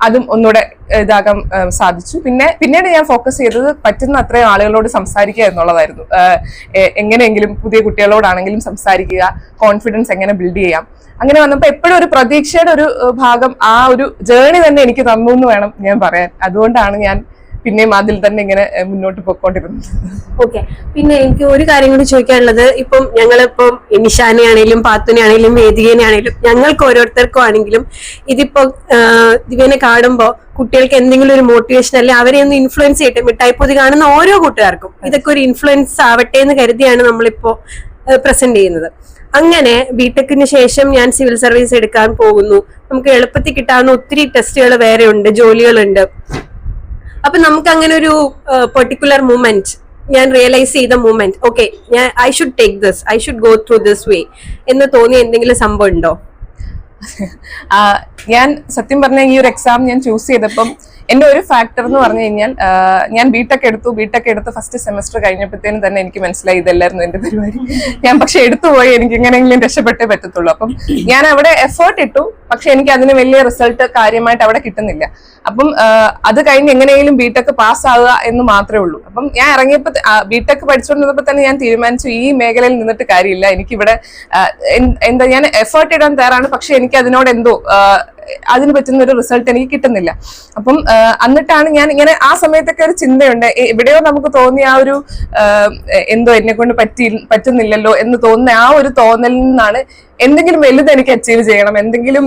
അതും ഒന്നുകൂടെ ഇതാകാൻ സാധിച്ചു. പിന്നീട് ഞാൻ ഫോക്കസ് ചെയ്തത് പറ്റുന്ന അത്രയും ആളുകളോട് സംസാരിക്കുക എന്നുള്ളതായിരുന്നു. എങ്ങനെയെങ്കിലും പുതിയ കുട്ടികളോടാണെങ്കിലും സംസാരിക്കുക, കോൺഫിഡൻസ് എങ്ങനെ ബിൽഡ് ചെയ്യാം. അങ്ങനെ വന്നപ്പോൾ എപ്പോഴും ഒരു പ്രതീക്ഷയുടെ ഒരു ഭാഗം ആ ഒരു ജേർണി തന്നെ എനിക്ക് തന്നു എന്ന് വേണം ഞാൻ പറയാൻ. അതുകൊണ്ടാണ് ഞാൻ പിന്നെയും അതിൽ തന്നെ ഇങ്ങനെ മുന്നോട്ട് പോയിക്കൊണ്ടിരുന്നത്. ഓക്കെ, പിന്നെ എനിക്ക് ഒരു കാര്യം കൂടി ചോദിക്കാനുള്ളത്, ഇപ്പം ഞങ്ങളിപ്പം നിഷാനെ ആണെങ്കിലും പാത്തുനെ ആണെങ്കിലും വേദികനെ ആണെങ്കിലും ഞങ്ങൾക്ക് ഓരോരുത്തർക്കും ആണെങ്കിലും ഇതിപ്പോ ദിവ്യനെ കാണുമ്പോൾ കുട്ടികൾക്ക് എന്തെങ്കിലും ഒരു മോട്ടിവേഷൻ അല്ലെ അവരെ ഒന്ന് ഇൻഫ്ലുവൻസ് ചെയ്യട്ടെ. മിഠായിപ്പൊതി കാണുന്ന ഓരോ കൂട്ടുകാർക്കും ഇതൊക്കെ ഒരു ഇൻഫ്ലുവൻസ് ആവട്ടെ എന്ന് കരുതിയാണ് നമ്മളിപ്പോ പ്രസന്റ് ചെയ്യുന്നത്. അങ്ങനെ ബിടെക്കിന് ശേഷം ഞാൻ സിവിൽ സർവീസ് എടുക്കാൻ പോകുന്നു. നമുക്ക് എളുപ്പത്തിൽ കിട്ടാവുന്ന ഒത്തിരി ടെസ്റ്റുകൾ വേറെ ഉണ്ട്, ജോലികളുണ്ട്. അപ്പൊ നമുക്ക് അങ്ങനെ ഒരു പെർട്ടിക്കുലർ മൂമെന്റ് ഞാൻ റിയലൈസ് ചെയ്ത moment, okay I should take this, I should go through this way എന്ന് തോന്നിയ എന്തെങ്കിലും സംഭവം ഉണ്ടോ? ഞാൻ സത്യം പറഞ്ഞ ഈ ഒരു എക്സാം ഞാൻ ചൂസ് ചെയ്തപ്പം എന്റെ ഒരു ഫാക്ടർ എന്ന് പറഞ്ഞു കഴിഞ്ഞാൽ ഞാൻ ബിടെക് എടുത്ത് ഫസ്റ്റ് സെമസ്റ്റർ കഴിഞ്ഞപ്പോഴത്തേനും തന്നെ എനിക്ക് മനസ്സിലായി ഇതല്ലായിരുന്നു എന്റെ പരിപാടി. ഞാൻ പക്ഷെ എടുത്തുപോയി, എനിക്ക് എങ്ങനെയെങ്കിലും രക്ഷപ്പെട്ടേ പറ്റത്തുള്ളൂ. അപ്പം ഞാൻ അവിടെ എഫേർട്ട് ഇട്ടു, പക്ഷെ എനിക്ക് അതിന് വലിയ റിസൾട്ട് കാര്യമായിട്ട് അവിടെ കിട്ടുന്നില്ല. അപ്പം അത് കഴിഞ്ഞ് എങ്ങനെയെങ്കിലും ബിടെക് പാസ്സാവുക എന്ന് മാത്രമേ ഉള്ളൂ. അപ്പം ഞാൻ ഇറങ്ങിയപ്പോൾ ബിടെക് പഠിച്ചുകൊണ്ടിരുന്നപ്പോൾ തന്നെ ഞാൻ തീരുമാനിച്ചു ഈ മേഖലയിൽ നിന്നിട്ട് കാര്യമില്ല, എനിക്കിവിടെ ഞാൻ എഫേർട്ട് ഇടാൻ തയ്യാറാണ്, പക്ഷെ എനിക്ക് അതിനോട് അതിന് പറ്റുന്ന ഒരു റിസൾട്ട് എനിക്ക് കിട്ടുന്നില്ല. അപ്പം എന്നിട്ടാണ് ഞാൻ ഇങ്ങനെ ആ സമയത്തൊക്കെ ഒരു ചിന്തയുണ്ട്, എവിടെയോ നമുക്ക് തോന്നിയ ആ ഒരു എന്തോ എന്നെ കൊണ്ട് പറ്റുന്നില്ലല്ലോ എന്ന് തോന്നുന്ന ആ ഒരു തോന്നലിൽ നിന്നാണ് എന്തെങ്കിലും വലുത് എനിക്ക് അച്ചീവ് ചെയ്യണം, എന്തെങ്കിലും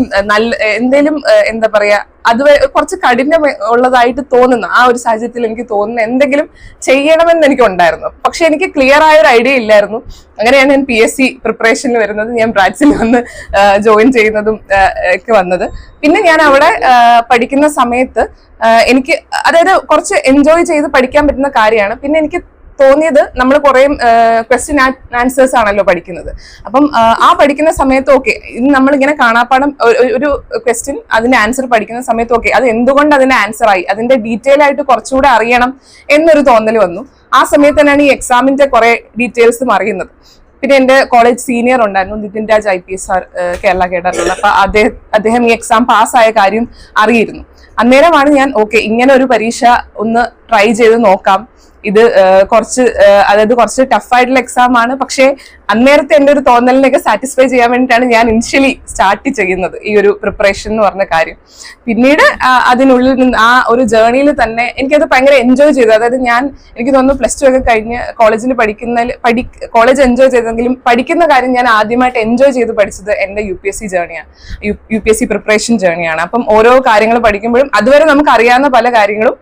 എന്താ പറയാ അത് കുറച്ച് കഠിനം ഉള്ളതായിട്ട് തോന്നുന്ന ആ ഒരു സാഹചര്യത്തിൽ എനിക്ക് തോന്നുന്ന എന്തെങ്കിലും ചെയ്യണമെന്ന് എനിക്ക് ഉണ്ടായിരുന്നു. പക്ഷെ എനിക്ക് ക്ലിയർ ആയ ഒരു ഐഡിയ ഇല്ലായിരുന്നു. അങ്ങനെയാണ് ഞാൻ PSC പ്രിപ്പറേഷനിൽ വരുന്നത്, ഞാൻ ബ്രാറ്റ്സിൽ വന്ന് ജോയിൻ ചെയ്യുന്നതും ഒക്കെ വന്നത്. പിന്നെ ഞാൻ അവിടെ പഠിക്കുന്ന സമയത്ത് എനിക്ക് അതായത് കുറച്ച് എൻജോയ് ചെയ്ത് പഠിക്കാൻ പറ്റുന്ന കാര്യമാണ്. പിന്നെ എനിക്ക് തോന്നിയത് നമ്മൾ കുറെ ക്വസ്റ്റ്യൻ ആൻസേഴ്സ് ആണല്ലോ പഠിക്കുന്നത്. അപ്പം ആ പഠിക്കുന്ന സമയത്ത് ഓക്കെ ഇത് നമ്മളിങ്ങനെ കാണാപ്പാടം ഒരു ക്വസ്റ്റ്യൻ അതിന്റെ ആൻസർ പഠിക്കുന്ന സമയത്ത് ഓക്കെ അത് എന്തുകൊണ്ട് അതിന്റെ ആൻസർ ആയി, അതിന്റെ ഡീറ്റെയിൽ ആയിട്ട് കുറച്ചുകൂടെ അറിയണം എന്നൊരു തോന്നൽ വന്നു. ആ സമയത്ത് തന്നെയാണ് ഈ എക്സാമിന്റെ കുറെ ഡീറ്റെയിൽസും അറിയുന്നത്. പിന്നെ എന്റെ കോളേജ് സീനിയർ ഉണ്ടായിരുന്നു, നിതിൻ രാജ് IPS കേരള കേഡറിലുള്ള. അപ്പൊ അദ്ദേഹം ഈ എക്സാം പാസ്സായ കാര്യം അറിയിരുന്നു. അന്നേരമാണ് ഞാൻ ഓക്കെ ഇങ്ങനെ ഒരു പരീക്ഷ ഒന്ന് ട്രൈ ചെയ്ത് നോക്കാം, ഇത് കുറച്ച് ടഫായിട്ടുള്ള എക്സാം ആണ്, പക്ഷെ അന്നേരത്തെ എന്റെ ഒരു തോന്നലിനൊക്കെ സാറ്റിസ്ഫൈ ചെയ്യാൻ വേണ്ടിയിട്ടാണ് ഞാൻ ഇനിഷ്യലി സ്റ്റാർട്ട് ചെയ്യുന്നത് ഈ ഒരു പ്രിപ്പറേഷൻ എന്ന് പറഞ്ഞ കാര്യം. പിന്നീട് അതിനുള്ളിൽ നിന്ന് ആ ഒരു ജേർണിയിൽ തന്നെ എനിക്കത് ഭയങ്കര എൻജോയ് ചെയ്തു. അതായത് എനിക്ക് തോന്നുന്നു +2 ഒക്കെ കഴിഞ്ഞ് കോളേജ് എൻജോയ് ചെയ്തെങ്കിലും പഠിക്കുന്ന കാര്യം ഞാൻ ആദ്യമായിട്ട് എൻജോയ് ചെയ്ത് പഠിച്ചത് എന്റെ UPSC ജേർണിയാണ്, UPSC പ്രിപ്പറേഷൻ ജേർണിയാണ്. അപ്പം ഓരോ കാര്യങ്ങൾ പഠിക്കുമ്പോഴും അതുവരെ നമുക്ക് അറിയാവുന്ന പല കാര്യങ്ങളും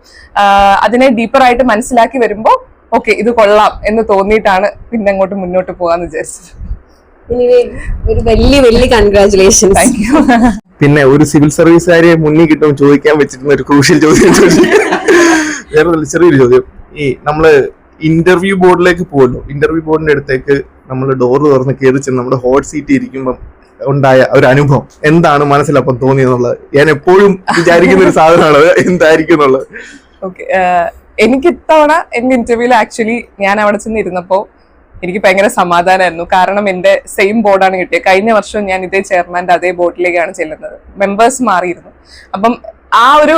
അതിനെ ഡീപ്പറായിട്ട് മനസ്സിലാക്കി വരുമ്പോൾ ഓക്കെ ഇത് കൊള്ളാം എന്ന് തോന്നിയിട്ടാണ് പിന്നെ അങ്ങോട്ട് മുന്നോട്ട് പോകാന്ന് വിചാരിച്ചത്. ഒരു വലിയ കൺഗ്രാറ്റുലേഷൻസ്. Thank you. പിന്നെ ഒരു സിവിൽ സർവീസുകാരെ മുന്നിൽ കിട്ടും ചോദിക്കാൻ വെച്ചിരുന്ന ഒരു ക്രൂഷ്യൽ ചോദ്യം വേറെ ചെറിയൊരു ചോദ്യം. ഈ നമ്മള് ഇന്റർവ്യൂ ബോർഡിലേക്ക് പോകുമല്ലോ, ഇന്റർവ്യൂ ബോർഡിന്റെ അടുത്തേക്ക് നമ്മൾ ഡോർ തുറന്ന് കയറി ചെന്ന് നമ്മുടെ ഹോട്ട് സീറ്റ് ഇരിക്കുമ്പം ഉണ്ടായ ഒരു അനുഭവം എന്താണ് മനസ്സിലപ്പം തോന്നിയെന്നുള്ളത് ഞാൻ എപ്പോഴും വിചാരിക്കുന്ന ഒരു സാധനമാണ്, എന്തായിരിക്കും എന്നുള്ളത്. ഓക്കെ, എനിക്ക് ഇത്തവണ എന്റെ ഇന്റർവ്യൂവിൽ ആക്ച്വലി ഞാൻ അവിടെ ചെന്ന് ഇരുന്നപ്പോ എനിക്ക് ഭയങ്കര സമാധാനമായിരുന്നു. കാരണം എന്റെ സെയിം ബോർഡാണ് കിട്ടിയത്. കഴിഞ്ഞ വർഷം ഞാൻ ഇതേ ചെയർമാന്റെ അതേ ബോർഡിലേക്കാണ് ചെല്ലുന്നത്. മെമ്പേഴ്സ് മാറിയിരുന്നു. അപ്പം ആ ഒരു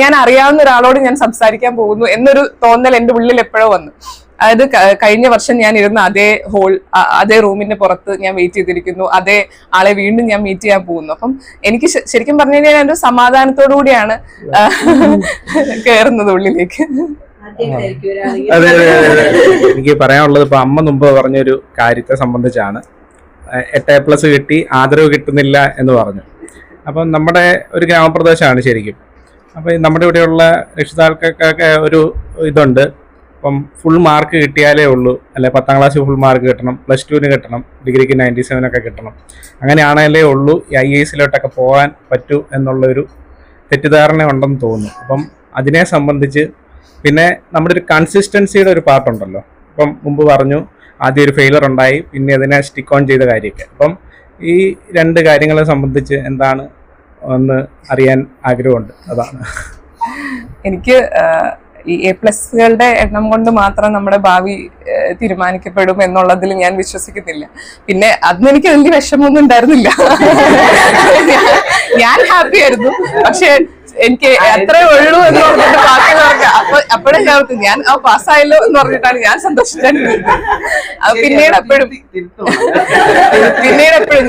ഞാൻ അറിയാവുന്ന ഒരാളോട് ഞാൻ സംസാരിക്കാൻ പോകുന്നു എന്നൊരു തോന്നൽ എന്റെ ഉള്ളിൽ എപ്പോഴോ വന്നു. അതായത് കഴിഞ്ഞ വർഷം ഞാൻ ഇരുന്ന അതേ അതേ റൂമിന്റെ പുറത്ത് ഞാൻ വെയിറ്റ് ചെയ്തിരിക്കുന്നു, അതേ ആളെ വീണ്ടും ഞാൻ മീറ്റ് ചെയ്യാൻ പോകുന്നു. അപ്പം എനിക്ക് ശരിക്കും പറഞ്ഞു കഴിഞ്ഞാൽ ഒരു സമാധാനത്തോടു കൂടിയാണ് കയറുന്നത് ഉള്ളിലേക്ക്. അതെ, എനിക്ക് പറയാനുള്ളത് ഇപ്പൊ അമ്മ മുമ്പ് പറഞ്ഞൊരു കാര്യത്തെ സംബന്ധിച്ചാണ്. 8A+ കിട്ടി, ആദരവ് കിട്ടുന്നില്ല എന്ന് പറഞ്ഞു. അപ്പം നമ്മുടെ ഒരു ഗ്രാമപ്രദേശമാണ് ശരിക്കും. അപ്പം നമ്മുടെ ഇവിടെയുള്ള രക്ഷിതാക്കൾക്കൊക്കെ ഒരു ഇതുണ്ട്, ഇപ്പം ഫുൾ മാർക്ക് കിട്ടിയാലേ ഉള്ളൂ, അല്ലെ 10ാം ക്ലാസ്സിൽ ഫുൾ മാർക്ക് കിട്ടണം, +2 കിട്ടണം, ഡിഗ്രിക്ക് 97 ഒക്കെ കിട്ടണം, അങ്ങനെയാണേലേ ഉള്ളൂ ഈ IASലോട്ടൊക്കെ പോകാൻ പറ്റൂ എന്നുള്ളൊരു തെറ്റിദ്ധാരണ ഉണ്ടെന്ന് തോന്നുന്നു. അപ്പം അതിനെ സംബന്ധിച്ച് പിന്നെ നമ്മുടെ ഒരു കൺസിസ്റ്റൻസിയുടെ ഒരു പാർട്ടുണ്ടല്ലോ. ഇപ്പം മുമ്പ് പറഞ്ഞു ആദ്യം ഒരു ഫെയിലർ ഉണ്ടായി, പിന്നെ അതിനെ സ്റ്റിക്ക് ഓൺ ചെയ്ത കാര്യമൊക്കെ. അപ്പം ഈ 2 കാര്യങ്ങളെ സംബന്ധിച്ച് എന്താണ് ഒന്ന് അറിയാൻ ആഗ്രഹമുണ്ട്. അതാണ് എനിക്ക് ഈ A+കളുടെ എണ്ണം കൊണ്ട് മാത്രം നമ്മുടെ ഭാവി തീരുമാനിക്കപ്പെടും എന്നുള്ളതിൽ ഞാൻ വിശ്വസിക്കുന്നില്ല. പിന്നെ അന്നെനിക്ക് വലിയ വിഷമമൊന്നും ഉണ്ടായിരുന്നില്ല. ഞാൻ ഹാപ്പി ആയിരുന്നു. പക്ഷെ എനിക്ക് എത്ര ഉള്ളൂ എന്ന് പറഞ്ഞിട്ട് ബാക്കിയുള്ളവർക്ക് അപ്പോഴേ ഞാൻ പാസ്സായല്ലോ എന്ന് പറഞ്ഞിട്ടാണ് ഞാൻ സന്തോഷിച്ചിരുന്നത്. പിന്നീട് എപ്പോഴും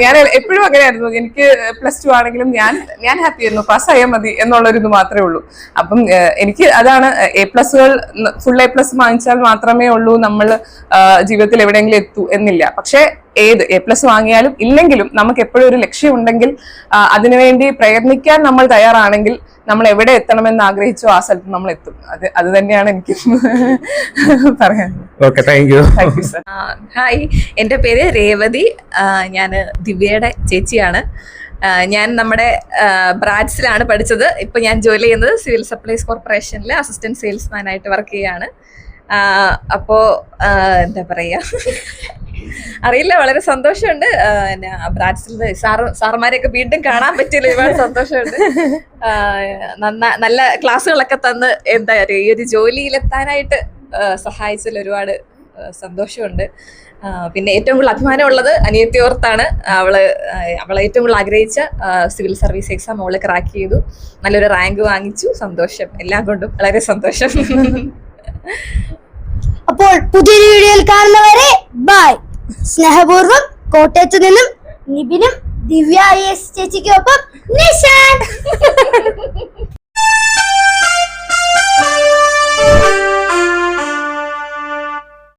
ഞാൻ എപ്പോഴും അങ്ങനെയായിരുന്നു. എനിക്ക് +2 ആണെങ്കിലും ഞാൻ ഹാപ്പി ആയിരുന്നു, പാസ്സായാൽ മതി എന്നുള്ളൊരു ഇത് മാത്രമേ ഉള്ളൂ. അപ്പം എനിക്ക് അതാണ് A+കൾ ഫുൾ A+ വാങ്ങിച്ചാൽ മാത്രമേ ഉള്ളൂ നമ്മൾ ജീവിതത്തിൽ എവിടെയെങ്കിലും എത്തൂ എന്നില്ല. പക്ഷെ ഏത് A+ വാങ്ങിയാലും ഇല്ലെങ്കിലും നമുക്ക് എപ്പോഴും ഒരു ലക്ഷ്യം ഉണ്ടെങ്കിൽ അതിനുവേണ്ടി പ്രയത്നിക്കാൻ നമ്മൾ തയ്യാറാണെങ്കിൽ നമ്മൾ എവിടെ എത്തണമെന്ന് ആഗ്രഹിച്ചോ ആ സ്ഥലത്ത് നമ്മൾ എത്തും. അത് തന്നെയാണ് എനിക്ക് പറയാൻ. Okay, thank you. ഹായ്, എൻ്റെ പേര് രേവതി. ഞാൻ ദിവ്യയുടെ ചേച്ചിയാണ്. ഞാൻ നമ്മുടെ ബ്രാഡ്സിലാണ് പഠിച്ചത്. ഇപ്പൊ ഞാൻ ജോലി ചെയ്യുന്നത് സിവിൽ സപ്ലൈസ് കോർപ്പറേഷനിൽ അസിസ്റ്റന്റ് സെയിൽസ്മാൻ ആയിട്ട് വർക്ക് ചെയ്യാണ്. അപ്പോ എന്താ പറയാ, അറിയില്ല, വളരെ സന്തോഷമുണ്ട്. ബ്രാഡ്സിൽ സാറുമാരെയൊക്കെ വീണ്ടും കാണാൻ പറ്റിയില്ല, ഒരുപാട് സന്തോഷമുണ്ട്. നല്ല ക്ലാസ്സുകളൊക്കെ തന്ന് എന്താ പറയുക, ഈ ഒരു ജോലിയിലെത്താനായിട്ട് സഹായിച്ചതിൽ ഒരുപാട് സന്തോഷമുണ്ട്. പിന്നെ ഏറ്റവും കൂടുതൽ അഭിമാനമുള്ളത് അനിയത്തിയോർത്താണ്. അവള് ഏറ്റവും കൂടുതൽ ആഗ്രഹിച്ച സിവിൽ സർവീസ് എക്സാം അവള് ക്രാക്ക് ചെയ്തു, നല്ലൊരു റാങ്ക് വാങ്ങിച്ചു. സന്തോഷം, എല്ലാം കൊണ്ടും വളരെ സന്തോഷം. അപ്പോൾ പുതിയൊരു വീഡിയോയിൽ കാണുന്നവരെ ബൈ. സ്നേഹപൂർവ്വം കോട്ടയത്ത് നിന്നും നിബിനും ദിവ്യ IAS ചേച്ചിക്കൊപ്പം നിഷാൻ.